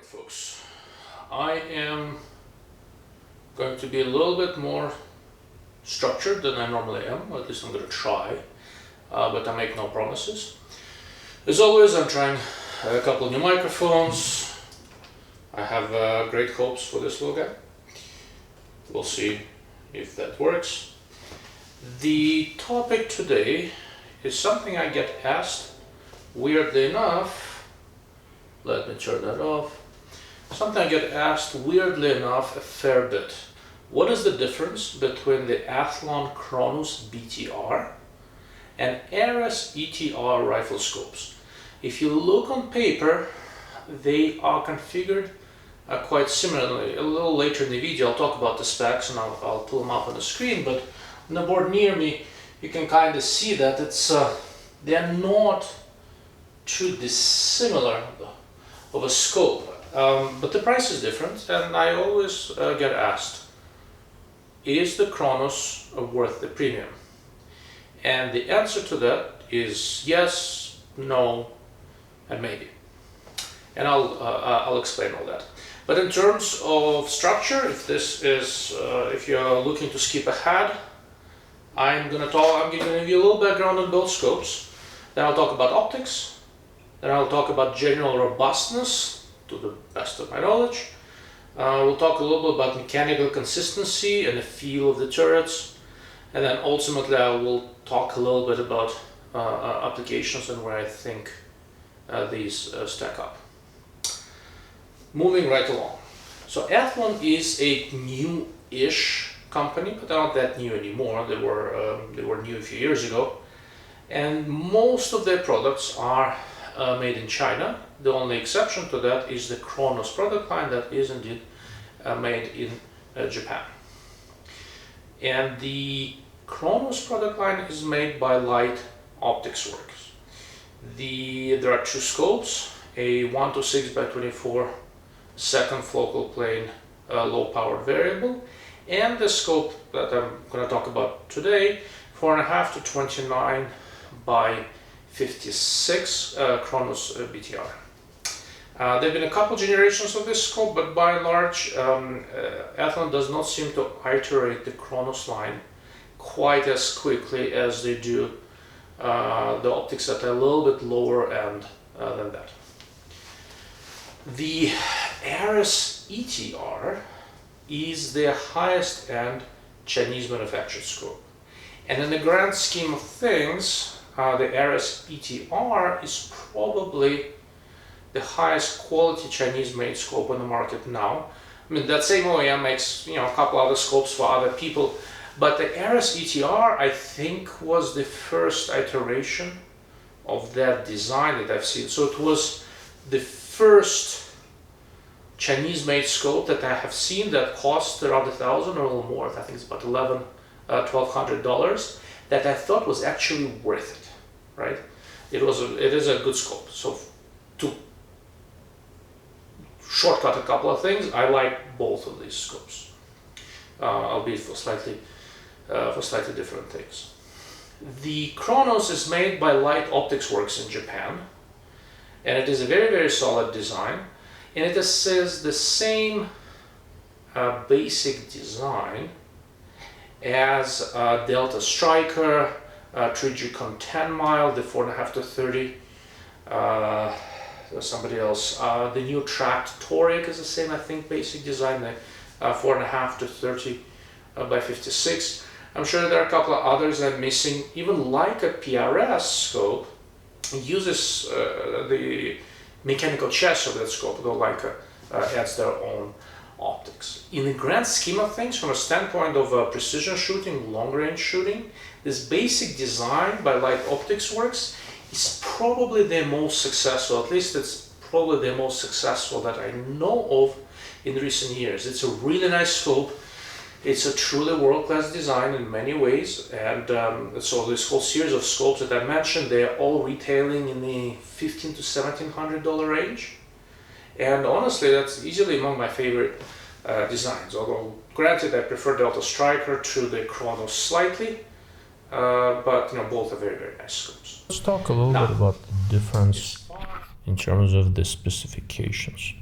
Alright folks, I am going to be a little bit more structured than I normally am, or at least I'm going to try, but I make no promises. As always, I'm trying a couple of new microphones. I have great hopes for this little guy. We'll see if that works. The topic today is something I get asked, weirdly enough. Let me turn that off. Something I get asked, weirdly enough, a fair bit. What is the difference between the Athlon Cronus BTR and Ares ETR rifle scopes? If you look on paper, they are configured quite similarly. A little later in the video I'll talk about the specs and I'll pull them up on the screen, but on the board near me you can kind of see that they're not too dissimilar of a scope, but the price is different, and I always get asked, is the Cronus worth the premium? And the answer to that is yes, no, and maybe. And I'll explain all that. But in terms of structure, if you're looking to skip ahead, I'm giving you a little background on both scopes. Then I'll talk about optics. Then I'll talk about general robustness, to the best of my knowledge. We'll talk a little bit about mechanical consistency and the feel of the turrets. And then ultimately I will talk a little bit about applications and where I think these stack up. Moving right along. So Athlon is a new-ish company, but they're not that new anymore. They were new a few years ago. And most of their products are made in China. The only exception to that is the Cronus product line that is indeed made in Japan. And the Cronus product line is made by Light Optics Works. There are two scopes, a 1 to 6 by 24 second focal plane low powered variable, and the scope that I'm going to talk about today, 4.5 to 29 by 56 Cronus BTR. There have been a couple generations of this scope, but by and large, Athlon does not seem to iterate the Cronus line quite as quickly as they do the optics at a little bit lower end than that. The Ares ETR is their highest end Chinese manufactured scope. And in the grand scheme of things, the Ares ETR is probably the highest quality Chinese made scope on the market now. I mean, that same OEM makes a couple other scopes for other people, but the Ares ETR, I think, was the first iteration of that design that I've seen. So it was the first Chinese made scope that I have seen that cost around $1,000 or a little more. I think it's about $1,200 that I thought was actually worth it, right? It is a good scope. So to shortcut a couple of things, I like both of these scopes, albeit for slightly different things. The Cronus is made by Light Optics Works in Japan, and it is a very, very solid design, and it is the same basic design as Delta Striker, 3G 10 mile, the 4.5 to 30. There's somebody else. The new tracked Toric is the same, I think, basic design, the 4.5 to 30 by 56. I'm sure there are a couple of others I'm missing. Even Leica PRS scope uses the mechanical chest of that scope, though Leica adds their own optics. In the grand scheme of things, from a standpoint of precision shooting, long-range shooting, this basic design by Light Optics Works is probably the most successful, at least it's probably the most successful that I know of in recent years. It's a really nice scope. It's a truly world-class design in many ways, and so this whole series of scopes that I mentioned, they're all retailing in the $1,500 to $1,700 range. And honestly, that's easily among my favorite designs, although granted I prefer Delta Striker to the Cronus slightly, but both are very, very nice scopes. Let's talk a little bit about the difference in terms of the specifications.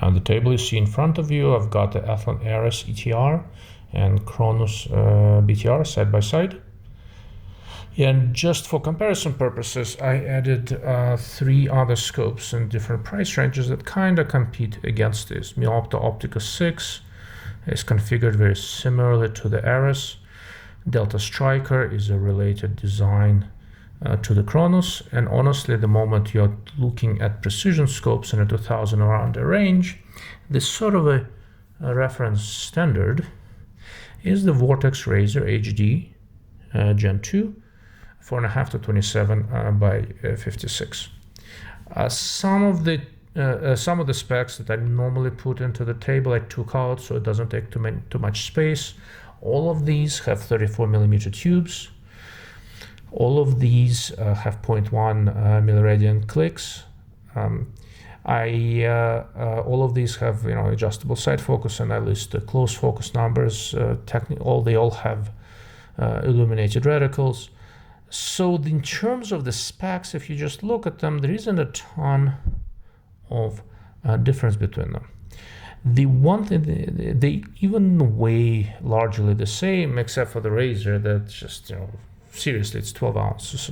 The table you see in front of you, I've got the Athlon Ares ETR and Cronus BTR side by side. And just for comparison purposes, I added 3 other scopes in different price ranges that kind of compete against this. Meopta Optica 6 is configured very similarly to the Ares. Delta Striker is a related design to the Cronus, and honestly, the moment you're looking at precision scopes in a 2000 or under range, this sort of a reference standard is the Vortex Razor HD Gen 2, 4.5 to 27 by 56. Some of the specs that I normally put into the table I took out so it doesn't take too much space. All of these have 34mm tubes. All of these have 0.1 milliradian clicks. All of these have adjustable side focus, and I list the close focus numbers. They all have illuminated reticles. So in terms of the specs, if you just look at them, there isn't a ton of difference between them. The one thing, they even weigh largely the same, except for the razor that's just, seriously, it's 12 ounces,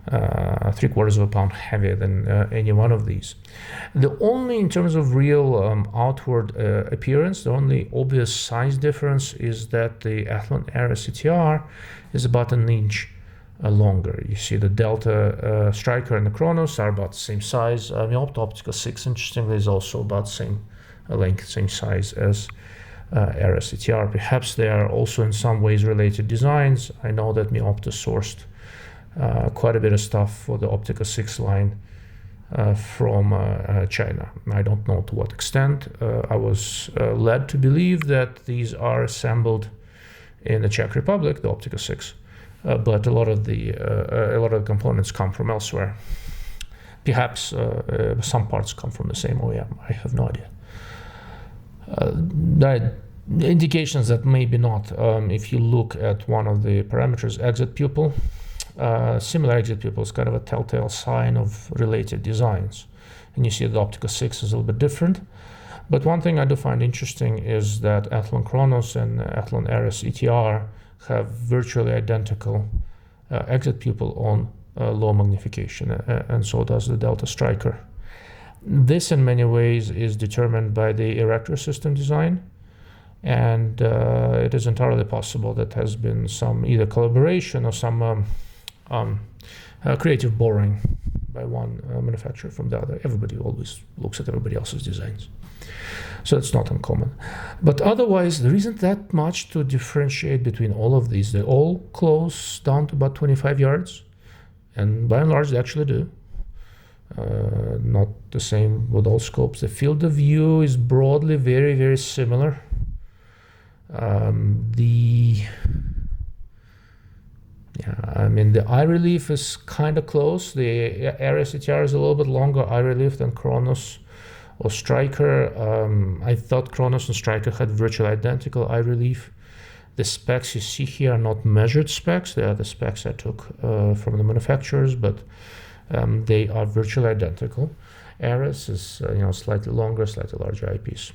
3/4 of a pound heavier than any one of these. The only, in terms of real outward appearance, the only obvious size difference is that the Athlon Ares ETR is about an inch longer. You see the Delta Striker and the Cronus are about the same size. Meopta Optica 6, interestingly, is also about the same length, same size as Ares ETR. Perhaps they are also in some ways related designs. I know that Meopta sourced quite a bit of stuff for the Optica 6 line from China. I don't know to what extent. I was led to believe that these are assembled in the Czech Republic, the Optica 6, but a lot of the components come from elsewhere. Perhaps some parts come from the same OEM. I have no idea. Indications that maybe not. If you look at one of the parameters, exit pupil, similar exit pupil is kind of a telltale sign of related designs. And you see the Optica 6 is a little bit different. But one thing I do find interesting is that Athlon Cronus and Athlon Ares ETR have virtually identical exit pupil on low magnification, and so does the Delta Striker. This in many ways is determined by the erector system design, and it is entirely possible that has been some either collaboration or some creative borrowing by one manufacturer from the other. Everybody always looks at everybody else's designs, so it's not uncommon. But otherwise, there isn't that much to differentiate between all of these. They all close down to about 25 yards, and by and large they actually do. Not the same with all scopes. The field of view is broadly very, very similar. The eye relief is kind of close. The Ares ETR is a little bit longer eye relief than Cronus or Striker. I thought Cronus and Striker had virtually identical eye relief. The specs you see here are not measured specs. They are the specs I took from the manufacturers, but they are virtually identical. Ares is slightly longer, slightly larger eyepiece.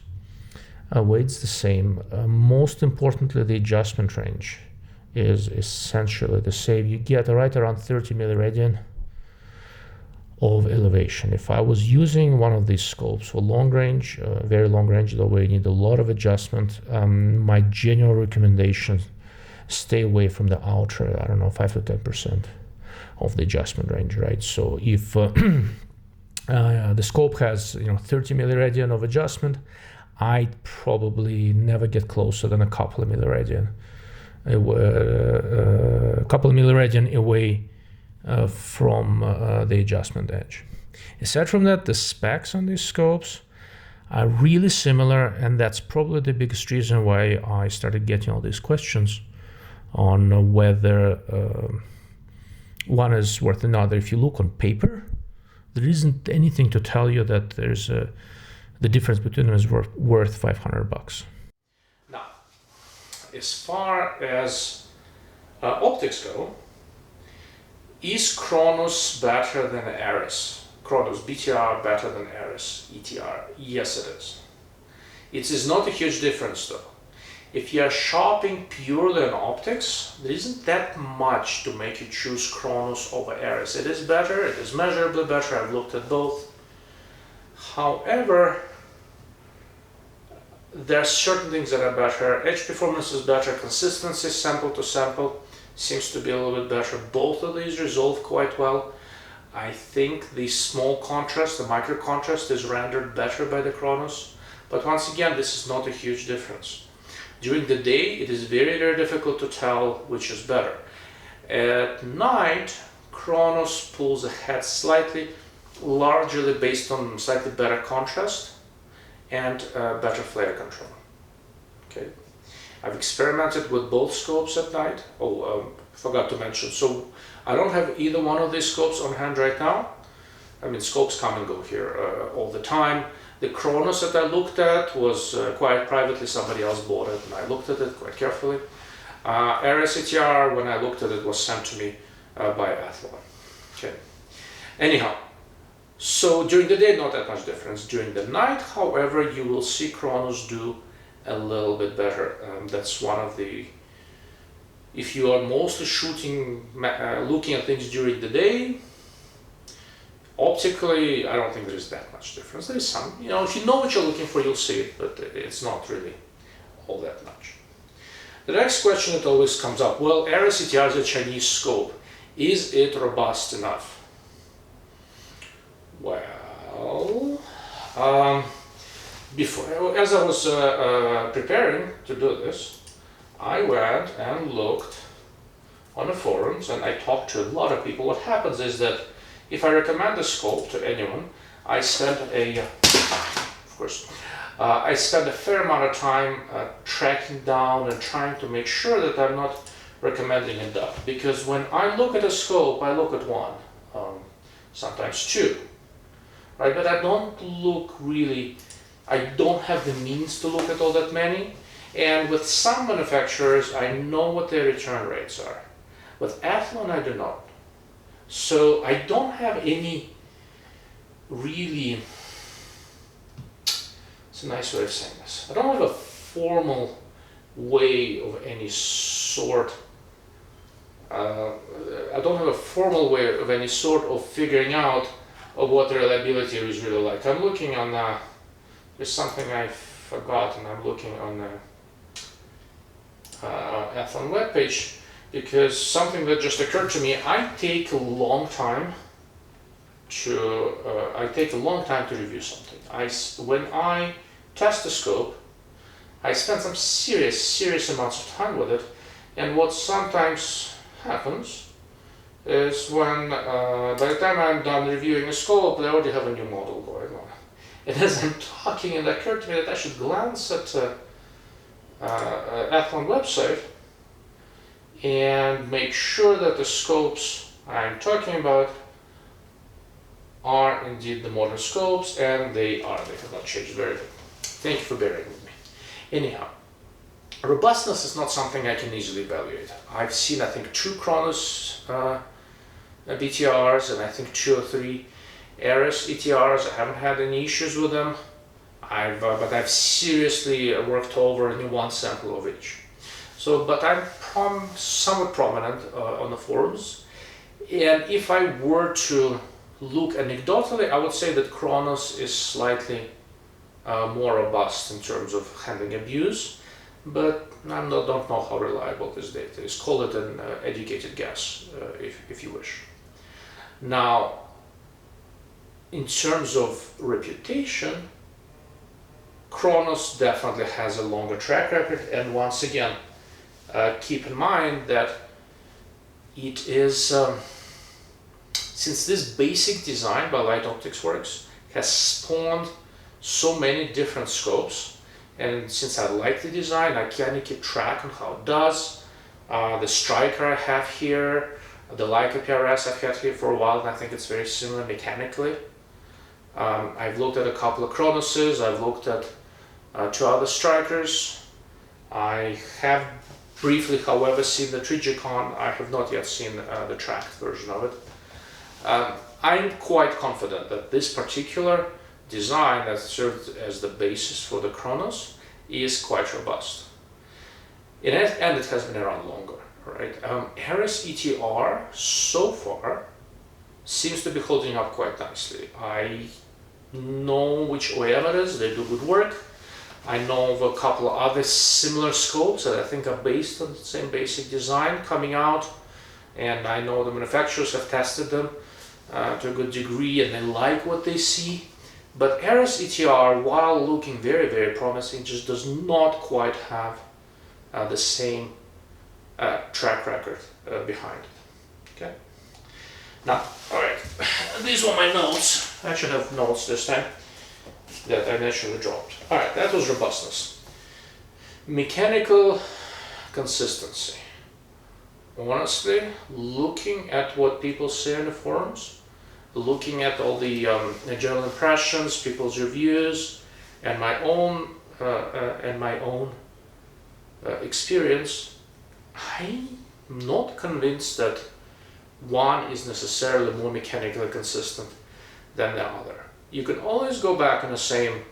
Weight's the same. Most importantly, the adjustment range is essentially the same. You get right around 30 milliradian of elevation. If I was using one of these scopes for long range, very long range, though you need a lot of adjustment, my general recommendation, stay away from the outer, 5 to 10% of the adjustment range, right? So if the scope has 30 milliradian of adjustment, I'd probably never get closer than a couple of milliradian away from the adjustment edge. Aside from that, the specs on these scopes are really similar, and that's probably the biggest reason why I started getting all these questions on whether one is worth another. If you look on paper, there isn't anything to tell you that there's the difference between them is worth $500. Now, as far as optics go, is Cronus better than Ares? Cronus BTR better than Ares ETR? Yes, it is. It is not a huge difference though. If you are shopping purely on optics, there isn't that much to make you choose Cronus over Ares. It is better, it is measurably better, I've looked at both. However, there are certain things that are better. Edge performance is better, consistency sample to sample seems to be a little bit better. Both of these resolve quite well. I think the small contrast, the micro contrast, is rendered better by the Cronus. But once again, this is not a huge difference. During the day, it is very, very difficult to tell which is better. At night, Cronus pulls ahead slightly, largely based on slightly better contrast and better flare control. Okay, I've experimented with both scopes at night. Forgot to mention. So I don't have either one of these scopes on hand right now. I mean, scopes come and go here all the time. The Cronus that I looked at was quite privately, somebody else bought it and I looked at it quite carefully. Ares ETR, when I looked at it, was sent to me by Athlon. Okay. Anyhow, so during the day, not that much difference. During the night, however, you will see Cronus do a little bit better. That's one of the, if you are mostly shooting, looking at things during the day, optically, I don't think there is that much difference. There is some, if you know what you're looking for, you'll see it, but it's not really all that much. The next question that always comes up, well, Ares ETR is a Chinese scope. Is it robust enough? Well, as I was preparing to do this, I went and looked on the forums and I talked to a lot of people. What happens is that if I recommend a scope to anyone, I spend a fair amount of time tracking down and trying to make sure that I'm not recommending a dud. Because when I look at a scope, I look at one, sometimes two, right? But I don't look really, I don't have the means to look at all that many. And with some manufacturers, I know what their return rates are. With Athlon, I do not. So I don't have any really, it's a nice way of saying this. I don't have a formal way of any sort. I don't have a formal way of any sort of figuring out what the reliability is really like. I'm looking on, there's something I've forgotten. I'm looking on the Athlon webpage. Because something that just occurred to me, I take a long time to review something. When I test a scope, I spend some serious amounts of time with it, and what sometimes happens is when by the time I'm done reviewing a scope, I already have a new model going on. And as I'm talking, it occurred to me that I should glance at Athlon website and make sure that the scopes I'm talking about are indeed the modern scopes, and they have not changed very good. Thank you for bearing with me. Anyhow, robustness is not something I can easily evaluate. I've seen, I think, 2 Cronus BTRs and I think 2 or 3 Ares ETRs. I haven't had any issues with them. But I've seriously worked over only one sample of each. So, but I'm somewhat prominent on the forums, and if I were to look anecdotally, I would say that Cronus is slightly more robust in terms of handling abuse, but I don't know how reliable this data is. Call it an educated guess, if you wish. Now, in terms of reputation, Cronus definitely has a longer track record, and once again, keep in mind that it is, since this basic design by Light Optics Works has spawned so many different scopes, and since I like the design, I kind of keep track on how it does. The Striker I have here, the Leica PRS I've had here for a while, and I think it's very similar mechanically. I've looked at a couple of Cronuses, I've looked at 2 other Strikers. I have briefly, however, seen the Trigicon. I have not yet seen the tracked version of it. I'm quite confident that this particular design that served as the basis for the Cronus is quite robust. And it has been around longer, right? Ares ETR so far seems to be holding up quite nicely. I know which OEM it is, they do good work. I know of a couple of other similar scopes that I think are based on the same basic design coming out, and I know the manufacturers have tested them to a good degree and they like what they see. But Ares ETR, while looking very, very promising, just does not quite have the same track record behind it. Okay. Now, all right, these were my notes. I should have notes this time that I naturally dropped. All right, that was robustness. Mechanical consistency. Honestly, looking at what people say in the forums, looking at all the general impressions, people's reviews, and my own experience, I'm not convinced that one is necessarily more mechanically consistent than the other. You can always go back in the same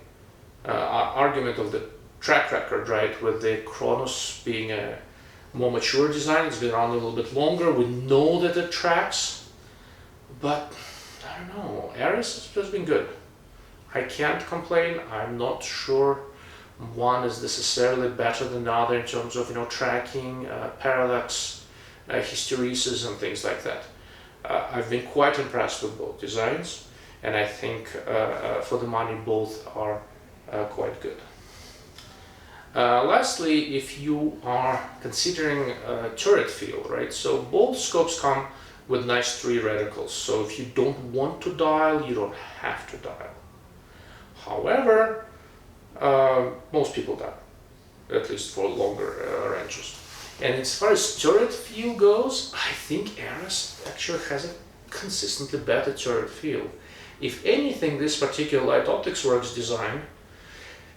argument of the track record, right, with the Cronus being a more mature design. It's been around a little bit longer. We know that it tracks, but I don't know, Ares has just been good. I can't complain. I'm not sure one is necessarily better than the other in terms of, tracking, parallax, hysteresis and things like that. I've been quite impressed with both designs, and I think for the money both are quite good. Lastly, if you are considering turret feel, right? So both scopes come with nice 3 reticles. So if you don't want to dial, you don't have to dial. However, most people dial, at least for longer ranges. And as far as turret feel goes, I think Ares actually has a consistently better turret feel. If anything, this particular Light Optics Works design,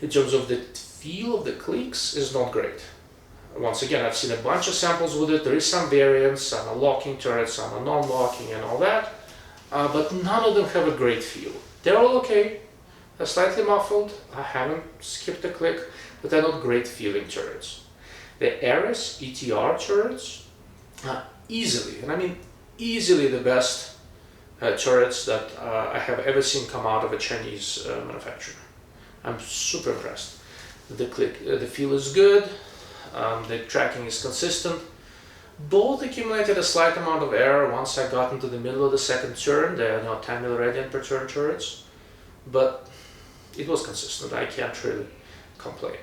in terms of the feel of the clicks, is not great. Once again, I've seen a bunch of samples with it. There is some variance, some are locking turrets, some are non-locking and all that, but none of them have a great feel. They're all okay. They're slightly muffled. I haven't skipped a click, but they're not great feeling turrets. The Ares ETR turrets are easily, and I mean easily, the best turrets that I have ever seen come out of a Chinese manufacturer. I'm super impressed. The feel is good. The tracking is consistent. Both accumulated a slight amount of error once I got into the middle of the second turn. They are 10 milliradian per turn turrets, but it was consistent. I can't really complain.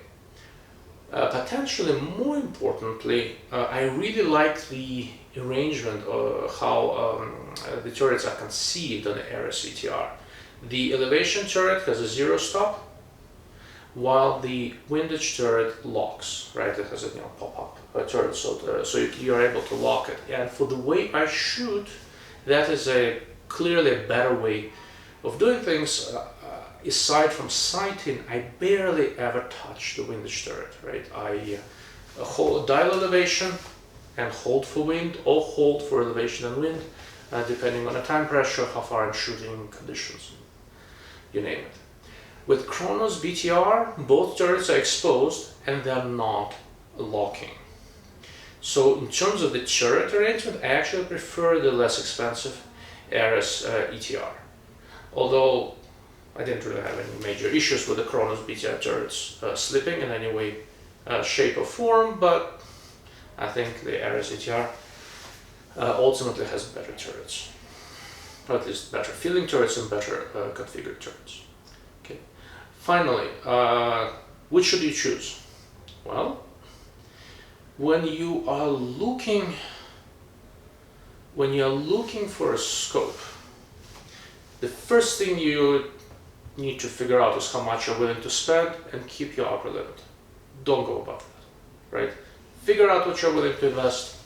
Potentially more importantly, I really like the arrangement of how the turrets are conceived on the Ares ETR. The elevation turret has a 0 stop, while the windage turret locks, right? It has a pop-up turret, so you are able to lock it. And for the way I shoot, that is clearly a better way of doing things. Aside from sighting, I barely ever touch the windage turret, right? I dial elevation and hold for wind, or hold for elevation and wind, depending on the time pressure, how far I'm shooting, conditions, you name it. With Cronus BTR, both turrets are exposed and they're not locking. So in terms of the turret arrangement, I actually prefer the less expensive Ares ETR. Although I didn't really have any major issues with the Cronus BTR turrets slipping in any way, shape or form, but I think the Ares ETR ultimately has better turrets. Or at least better feeling turrets and better configured turrets. Okay. Finally, which should you choose? Well, when you are looking for a scope, the first thing you need to figure out is how much you're willing to spend and keep your upper limit. Don't go above that, right? Figure out what you're willing to invest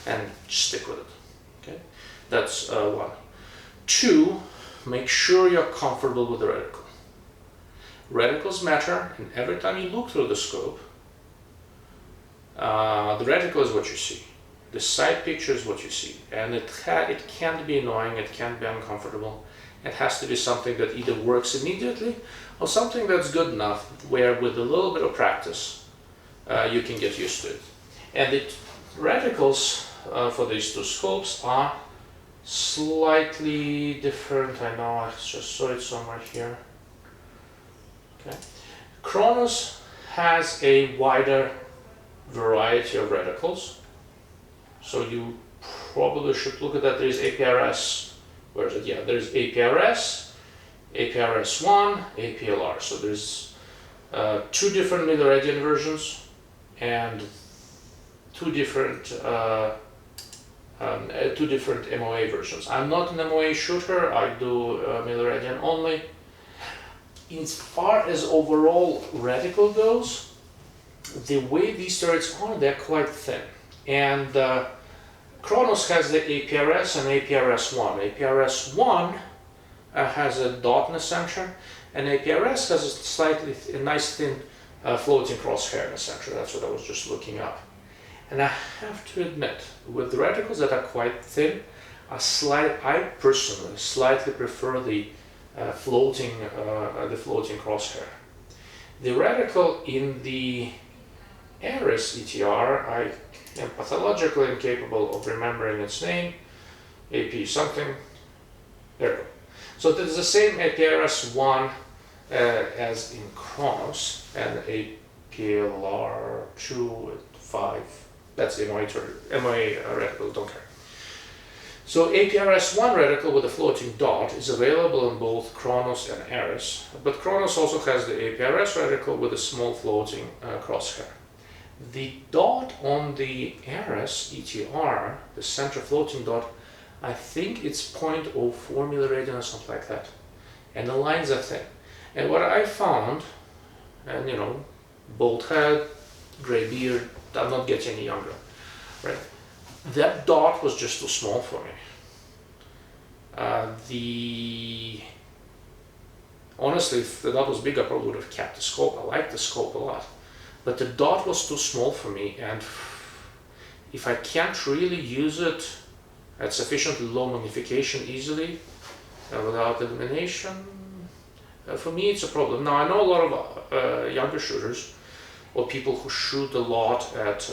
and stick with it, okay? That's 1. 2, make sure you're comfortable with the reticle. Reticles matter, and every time you look through the scope, the reticle is what you see, The side picture is what you see, and it can't be annoying, it can't be uncomfortable. It has to be something that either works immediately or something that's good enough where with a little bit of practice you can get used to it. And the reticles for these two scopes are slightly different. I know I just saw it somewhere here. Okay. Cronus has a wider variety of reticles, so you probably should look at that. There's APRS, where is it? Yeah, there's APRS, APRS1, APLR. So there's two different Miller-Radian versions and two different MOA versions. I'm not an MOA shooter, I do Miller-Radian only. As far as overall reticle goes, the way these turrets are, they're quite thin. And Cronus has the APRS and APRS1. APRS1 has a dot in the center, and APRS has a nice thin floating crosshair in the center. That's what I was just looking up. And I have to admit, with the reticles that are quite thin, I personally slightly prefer the floating crosshair. The reticle in the Ares ETR, I am pathologically incapable of remembering its name. AP something. There we go. So there's the same APRS1 as in Cronus, and APLR2 at 5. That's the MOA reticle, don't care. So APRS1 reticle with a floating dot is available in both Cronus and Ares, but Cronus also has the APRS reticle with a small floating crosshair. The dot on the Ares ETR, the center floating dot, I think it's 0.04 Miller-Radian or something like that, and the lines are thin. And what I found, and you know, bald head, gray beard, I'm not getting any younger, right? That dot was just too small for me. Honestly, if the dot was bigger, I probably would have kept the scope. I like the scope a lot, but the dot was too small for me, and if I can't really use it at sufficiently low magnification easily without illumination, for me it's a problem. Now I know a lot of younger shooters or people who shoot a lot at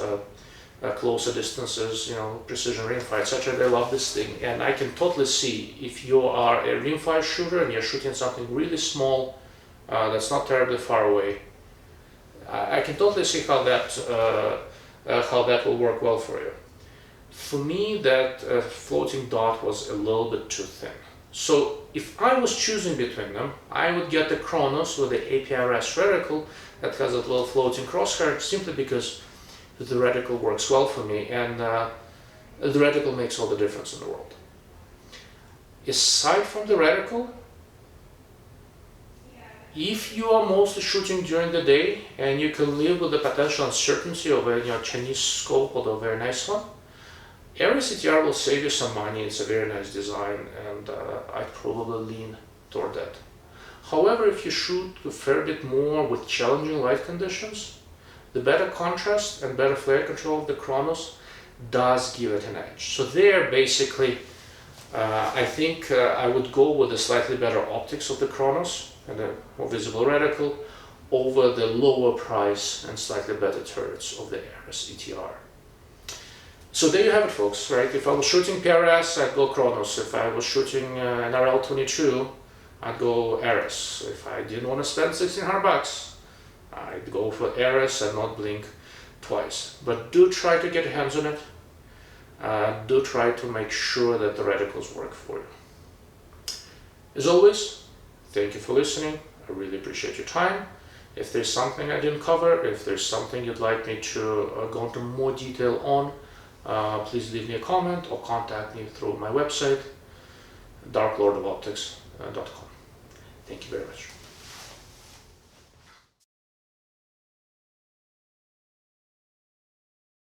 closer distances, you know, precision rimfire, etc. They love this thing, and I can totally see if you are a rimfire shooter and you're shooting something really small that's not terribly far away. I can totally see how that will work well for you. For me, that floating dot was a little bit too thin. So if I was choosing between them, I would get the Cronus with the APRS reticle that has a little floating crosshair, simply because the reticle works well for me, and the reticle makes all the difference in the world. Aside from the reticle, if you are mostly shooting during the day and you can live with the potential uncertainty of a Chinese scope, although a very nice one, Ares ETR will save you some money. It's a very nice design, and I'd probably lean toward that. However, if you shoot a fair bit more with challenging light conditions, the better contrast and better flare control of the Cronus does give it an edge. So there, basically, I think I would go with the slightly better optics of the Cronus and a more visible reticle over the lower price and slightly better turrets of the Ares ETR. So there you have it, folks, right? If I was shooting PRS, I'd go Cronus. If I was shooting an RL22, I'd go Ares. If I didn't want to spend $1,600, I'd go for Ares and not blink twice. But do try to get your hands on it. Do try to make sure that the reticles work for you. As always, thank you for listening. I really appreciate your time. If there's something I didn't cover, if there's something you'd like me to go into more detail on, please leave me a comment or contact me through my website, darklordofoptics.com. Thank you very much.